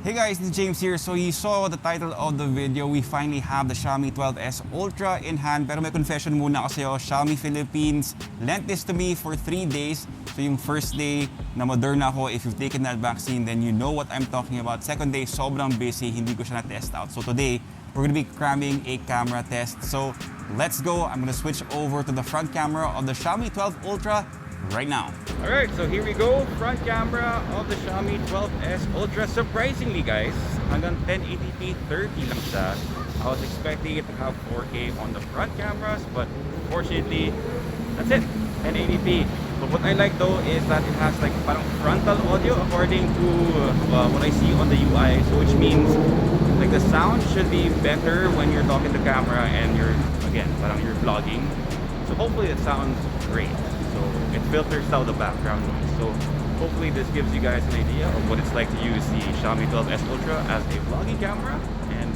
Hey guys, this is James here. So you saw the title of the video. We finally have the Xiaomi 12s Ultra in hand. Pero may confession muna ako sa'yo. Xiaomi Philippines lent this to me for 3 days. So yung first day na Moderna ako, if you've taken that vaccine, then you know what I'm talking about. Second day, sobrang busy. Hindi ko siya na-test out. So today, we're gonna be cramming a camera test. So let's go. I'm gonna switch over to the front camera of the Xiaomi 12 Ultra right now. Alright, so here we go. Front camera of the Xiaomi 12s Ultra. Surprisingly guys, hanggang 1080p 30 lang siya. I was expecting it to have 4K on the front cameras, but fortunately, that's it, 1080p. But what I like though is that it has like parang frontal audio according to what I see on the UI. So which means like the sound should be better when you're talking to camera and you're, again, parang you're vlogging. So hopefully it sounds great. So it filters out the background noise. So hopefully this gives you guys an idea of what it's like to use the Xiaomi 12s Ultra as a vlogging camera. And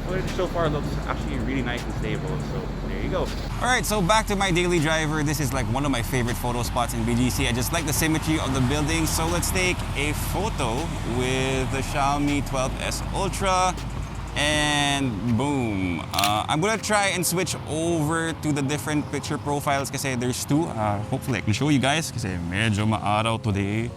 footage so far looks actually really nice and stable. So there you go. Alright, so back to my daily driver. This is like one of my favorite photo spots in BGC. I just like the symmetry of the building. So let's take a photo with the Xiaomi 12s Ultra. And boom. I'm gonna try and switch over to the different picture profiles kasi there's two. Hopefully I can show you guys kasi medyo maaraw today.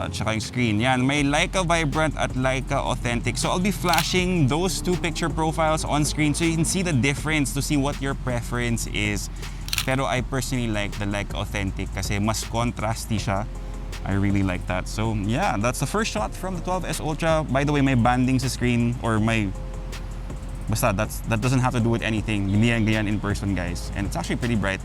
Tsaka yung screen. Yan, may Leica Vibrant at Leica Authentic. So I'll be flashing those two picture profiles on screen so you can see the difference to see what your preference is. Pero I personally like the Leica Authentic kasi mas contrasty siya. I really like that. So yeah, that's the first shot from the 12s Ultra. By the way, may banding sa screen or may basta that doesn't have to do with anything. Hindi yan ganyan in person, guys. And it's actually pretty bright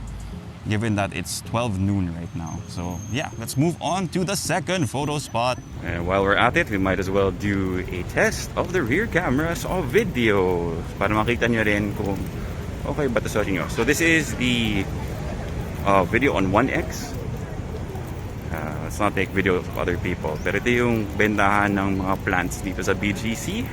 given that it's 12 noon right now. So yeah, let's move on to the second photo spot. And while we're at it, we might as well do a test of the rear cameras of video para makita nyo rin kung okay ba ito sa inyo. So this is the video on 1X. Let's not take video of other people. Pero ito yung bentahan ng mga plants dito sa BGC.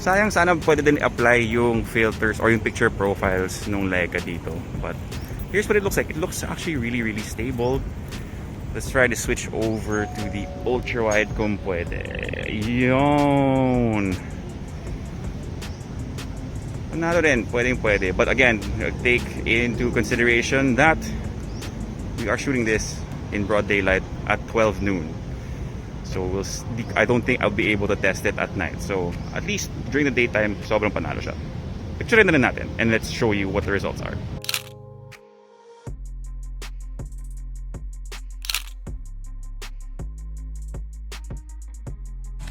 Sayang sana pwede din apply yung filters or yung picture profiles nung Leica dito. But here's what it looks like. It looks actually really stable. Let's try to switch over to the ultra wide kung pwede. Yun. Panalo rin, pwede. But again, take into consideration that we are shooting this in broad daylight at 12 noon. So I don't think I'll be able to test it at night. So at least during the daytime, sobrang panalo siya. Picturein na rin natin and let's show you what the results are.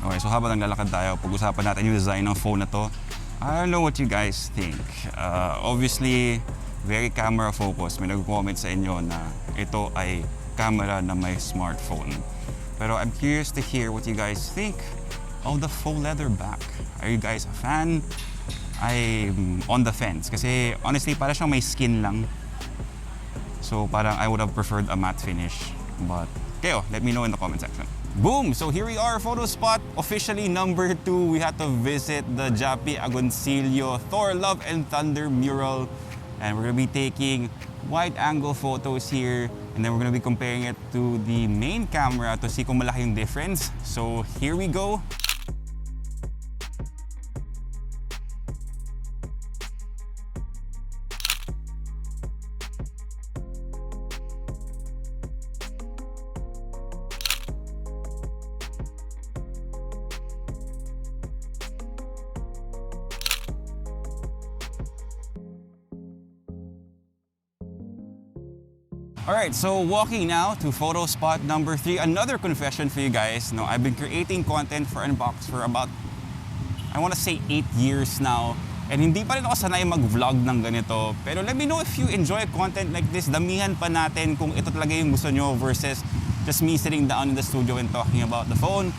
Okay, so habang naglalakad tayo, pag-usapan natin yung design ng phone na to. I don't know what you guys think. Obviously, very camera focused. May nag-comment sa inyo na ito ay camera na may smartphone. Pero I'm curious to hear what you guys think of the faux leather back. Are you guys a fan? I'm on the fence kasi honestly para siyang may skin lang. So parang I would have preferred a matte finish. But kayo, let me know in the comment section. Boom! So here we are, photo spot officially number 2. We had to visit the Japi Agoncillo Thor Love and Thunder mural. And we're gonna be taking wide angle photos here. And then we're gonna be comparing it to the main camera to see kung malaki yung difference. So here we go. Alright, so walking now to photo spot number 3. Another confession for you guys. No, I've been creating content for Unbox for about, I want to say 8 years now. And hindi pa rin ako sanay mag-vlog ng ganito. Pero let me know if you enjoy content like this. Damihan pa natin kung ito talaga yung gusto nyo versus just me sitting down in the studio and talking about the phone.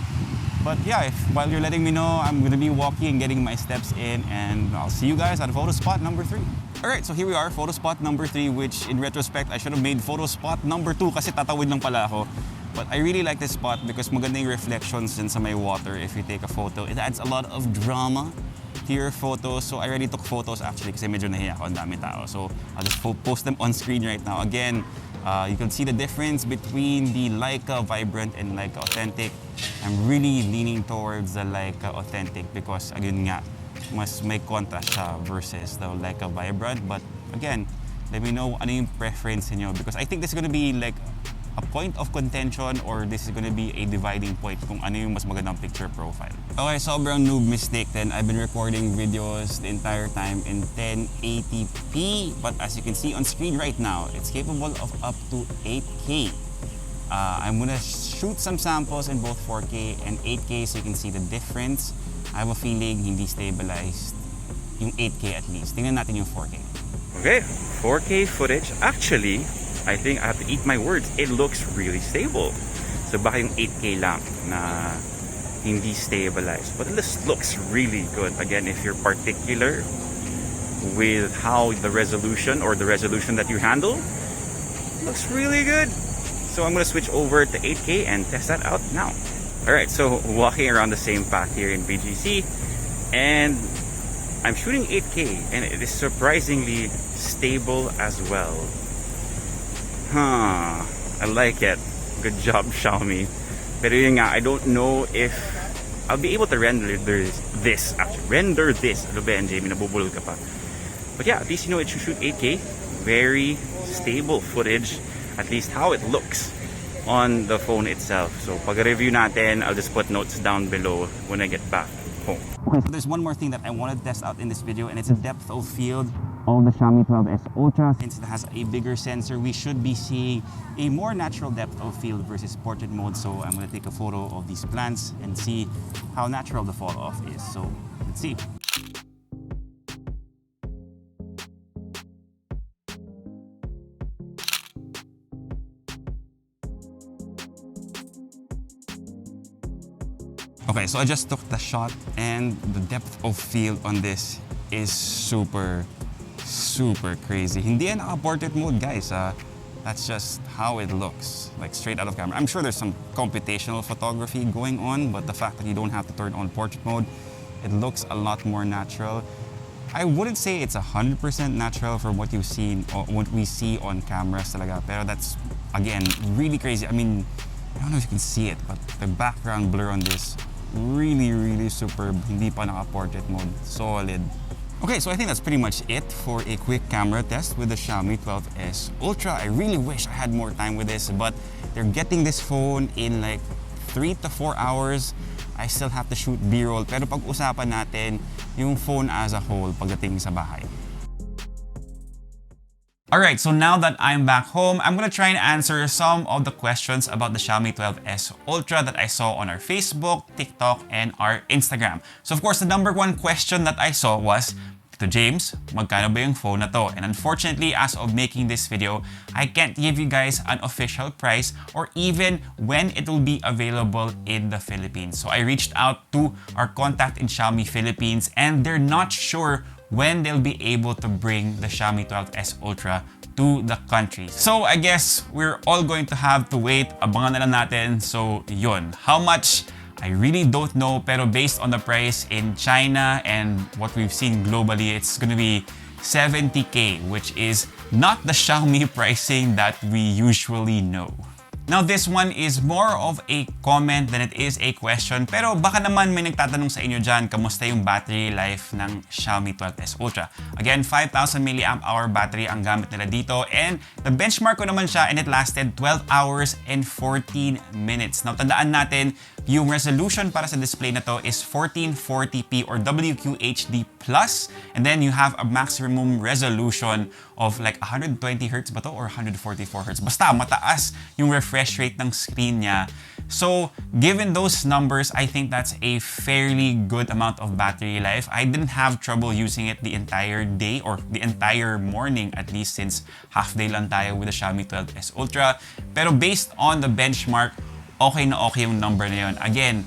But yeah, while you're letting me know, I'm gonna be walking and getting my steps in, and I'll see you guys at photo spot number 3. Alright, so here we are, photo spot number 3, which in retrospect, I should have made photo spot number 2 kasi tatawid lang pala ako. But I really like this spot because maganda yung reflections din sa may water if you take a photo. It adds a lot of drama to your photos. So I already took photos actually kasi medyo nahiya ako, ang dami tao. So I'll just post them on screen right now. Again, You can see the difference between the Leica Vibrant and Leica Authentic. I'm really leaning towards the Leica Authentic because again nga, mas may contrast siya versus the Leica Vibrant. But again, let me know ano yung preference niyo because I think this is gonna be like a point of contention or this is gonna be a dividing point kung ano yung mas magandang picture profile. Okay, sobrang noob mistake then. I've been recording videos the entire time in 1080p, but as you can see on screen right now, it's capable of up to 8K. I'm gonna shoot some samples in both 4K and 8K so you can see the difference. I have a feeling hindi stabilized yung 8K at least. Tingnan natin yung 4K. Okay, 4K footage. Actually, I think I have to eat my words. It looks really stable. So baka yung 8K lang na hindi stabilized. But this looks really good. Again, if you're particular with how the resolution or the resolution that you handle, looks really good. So I'm gonna switch over to 8K and test that out now. Alright, so walking around the same path here in BGC, and I'm shooting 8K and it is surprisingly stable as well. I like it. Good job, Xiaomi. Pero yun nga, I don't know if I'll be able to render this. Actually, render this. Ano ba yan, Jamie? Nabubulol ka pa. But yeah, at least you know it should shoot 8K. Very stable footage. At least how it looks on the phone itself. So pag-review natin, I'll just put notes down below when I get back home. Okay, so there's one more thing that I wanted to test out in this video, and it's a depth of field of the Xiaomi 12s Ultra. Since it has a bigger sensor, we should be seeing a more natural depth of field versus portrait mode. So I'm going to take a photo of these plants and see how natural the fall off is. So let's see. Okay, so I just took the shot and the depth of field on this is super crazy. Hindi yan naka-portrait mode, guys. That's just how it looks, like straight out of camera. I'm sure there's some computational photography going on, but the fact that you don't have to turn on portrait mode, it looks a lot more natural. I wouldn't say it's 100% natural from what you've seen or what we see on cameras talaga, pero that's, again, really crazy. I mean, I don't know if you can see it, but the background blur on this, really superb. Hindi pa naka-portrait mode. Solid. Okay, so I think that's pretty much it for a quick camera test with the Xiaomi 12s Ultra. I really wish I had more time with this, but they're getting this phone in like 3 to 4 hours. I still have to shoot B-roll, pero pag-usapan natin yung phone as a whole pagdating sa bahay. Alright, so now that I'm back home, I'm gonna try and answer some of the questions about the Xiaomi 12s Ultra that I saw on our Facebook, TikTok, and our Instagram. So of course, the number one question that I saw was, to James, magkano ba yung phone na to? And unfortunately, as of making this video, I can't give you guys an official price or even when it will be available in the Philippines. So I reached out to our contact in Xiaomi Philippines and they're not sure when they'll be able to bring the Xiaomi 12s Ultra to the country. So I guess we're all going to have to wait. Abangan na lang natin. So yun. How much? I really don't know, pero based on the price in China and what we've seen globally, it's gonna be 70K, which is not the Xiaomi pricing that we usually know. Now, this one is more of a comment than it is a question, pero baka naman may nagtatanong sa inyo dyan, kamusta yung battery life ng Xiaomi 12s Ultra? Again, 5,000 mAh battery ang gamit nila dito, and the benchmark ko naman siya and it lasted 12 hours and 14 minutes. Now, tandaan natin, yung resolution para sa display na to is 1440p or WQHD+, and then you have a maximum resolution of like 120Hz ba to or 144Hz? Basta mataas yung refresh rate ng screen niya. So, given those numbers, I think that's a fairly good amount of battery life. I didn't have trouble using it the entire day or the entire morning, at least, since half day lang tayo with the Xiaomi 12s Ultra. Pero based on the benchmark, okay na okay yung number na yun. Again,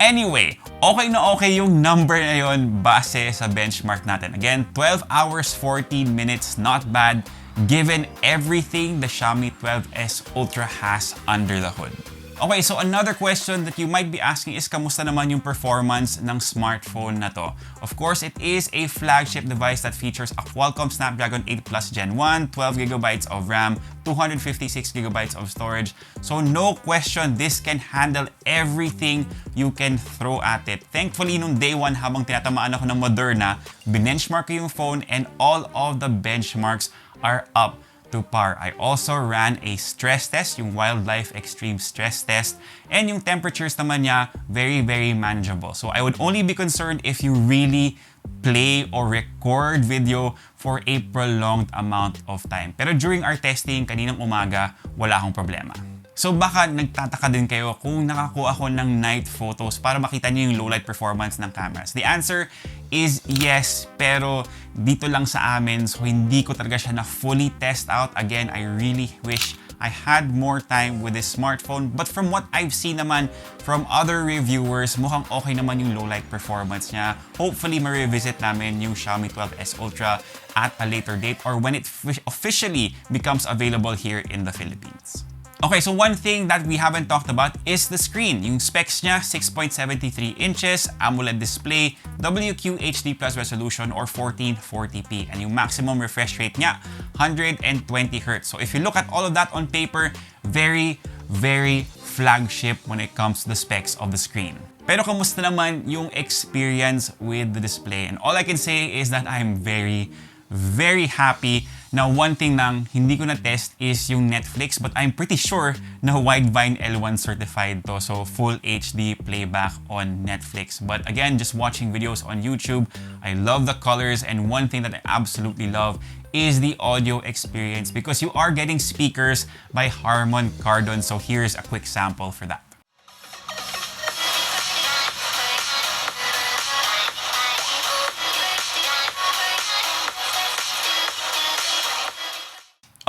anyway, okay na okay yung number na yun base sa benchmark natin. Again, 12 hours, 14 minutes, not bad, given everything the Xiaomi 12s Ultra has under the hood. Okay, so another question that you might be asking is kamusta naman yung performance ng smartphone na to? Of course, it is a flagship device that features a Qualcomm Snapdragon 8 Plus Gen 1, 12GB of RAM, 256GB of storage. So no question, this can handle everything you can throw at it. Thankfully, nung day 1 habang tinatamaan ako ng Moderna, binenchmark ko yung phone and all of the benchmarks are up to par. I also ran a stress test, yung Wildlife Extreme stress test, and yung temperatures naman niya, very, very manageable. So I would only be concerned if you really play or record video for a prolonged amount of time. Pero during our testing, kaninang umaga, wala akong problema. So baka nagtataka din kayo kung nakakuha ako ng night photos para makita niyo yung low light performance ng cameras. The answer is yes, pero dito lang sa amin, so hindi ko talaga siya na fully test out. Again, I really wish I had more time with this smartphone. But from what I've seen naman from other reviewers, mukhang okay naman yung low light performance niya. Hopefully, ma-revisit namin yung Xiaomi 12s Ultra at a later date or when it officially becomes available here in the Philippines. Okay, so one thing that we haven't talked about is the screen. Yung specs niya, 6.73 inches, AMOLED display, WQHD+ resolution or 1440p. And yung maximum refresh rate niya, 120Hz. So if you look at all of that on paper, very, very flagship when it comes to the specs of the screen. Pero kamusta naman yung experience with the display? And all I can say is that I'm very, very happy. Now, one thing lang hindi ko na-test is yung Netflix, but I'm pretty sure na Widevine L1 certified to. So, full HD playback on Netflix. But again, just watching videos on YouTube, I love the colors. And one thing that I absolutely love is the audio experience because you are getting speakers by Harman Kardon. So, here's a quick sample for that.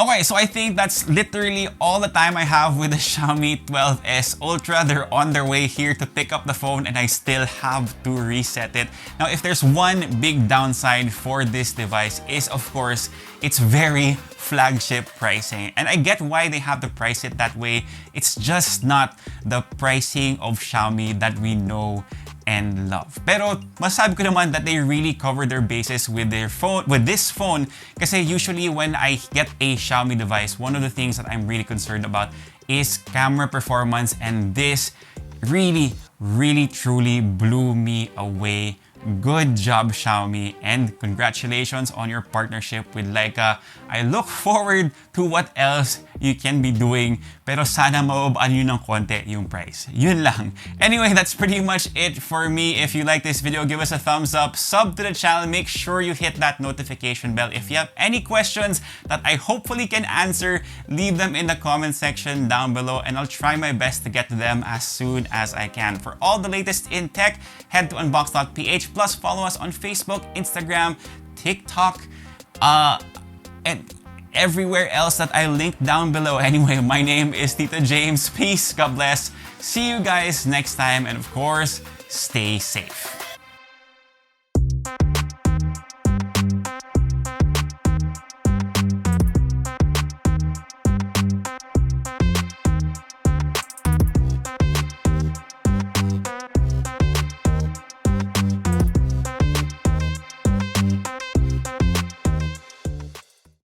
Okay, so I think that's literally all the time I have with the Xiaomi 12s Ultra. They're on their way here to pick up the phone and I still have to reset it. Now, if there's one big downside for this device is, of course, it's very flagship pricing. And I get why they have to price it that way. It's just not the pricing of Xiaomi that we know and love. Pero masabi ko naman that they really cover their bases with their phone, with this phone, kasi usually when I get a Xiaomi device, one of the things that I'm really concerned about is camera performance, and this really, really truly blew me away. Good job, Xiaomi, and congratulations on your partnership with Leica. I look forward to what else you can be doing, pero sana maubaan nyo ng konti yung price. Yun lang. Anyway, that's pretty much it for me. If you like this video, give us a thumbs up, sub to the channel, make sure you hit that notification bell. If you have any questions that I hopefully can answer, leave them in the comment section down below and I'll try my best to get to them as soon as I can. For all the latest in tech, head to unbox.ph. Plus, follow us on Facebook, Instagram, TikTok, and everywhere else that I linked down below. Anyway, my name is Tito James. Peace, God bless. See you guys next time, and of course, stay safe.